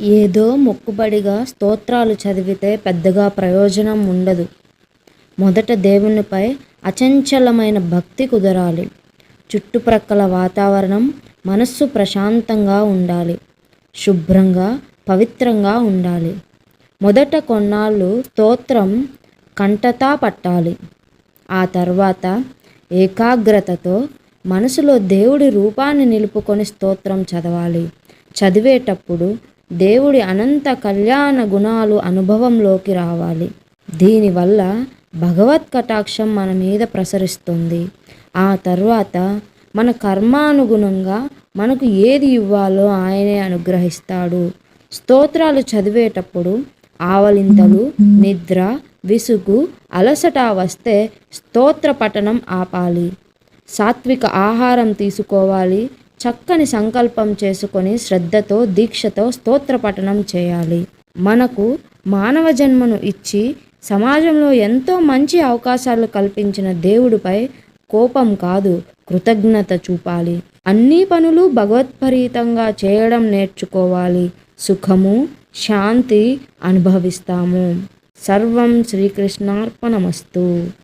ఏదో మొక్కుబడిగా స్తోత్రాలు చదివితే పెద్దగా ప్రయోజనం ఉండదు. మొదట దేవునిపై అచంచలమైన భక్తి కుదరాలి. చుట్టుప్రక్కల వాతావరణం, మనస్సు ప్రశాంతంగా ఉండాలి. శుభ్రంగా, పవిత్రంగా ఉండాలి. మొదట కొన్నాళ్ళు స్తోత్రం కంఠతా పట్టాలి. ఆ తర్వాత ఏకాగ్రతతో మనసులో దేవుడి రూపాన్ని నిలుపుకొని స్తోత్రం చదవాలి. చదివేటప్పుడు దేవుడి అనంత కళ్యాణ గుణాలు అనుభవంలోకి రావాలి. దీనివల్ల భగవత్ కటాక్షం మన మీద ప్రసరిస్తుంది. ఆ తర్వాత మన కర్మానుగుణంగా మనకు ఏది ఇవ్వాలో ఆయనే అనుగ్రహిస్తాడు. స్తోత్రాలు చదివేటప్పుడు ఆవలింతలు, నిద్ర, విసుగు, అలసట వస్తే స్తోత్ర పఠనం ఆపాలి. సాత్విక ఆహారం తీసుకోవాలి. చక్కని సంకల్పం చేసుకొని శ్రద్ధతో, దీక్షతో స్తోత్ర పఠనం చేయాలి. మనకు మానవ జన్మను ఇచ్చి సమాజంలో ఎంతో మంచి అవకాశాలు కల్పించిన దేవుడిపై కోపం కాదు, కృతజ్ఞత చూపాలి. అన్ని పనులు భగవత్ప్రీతంగా చేయడం నేర్చుకోవాలి. సుఖము, శాంతి అనుభవిస్తాము. సర్వం శ్రీకృష్ణార్పణమస్తు.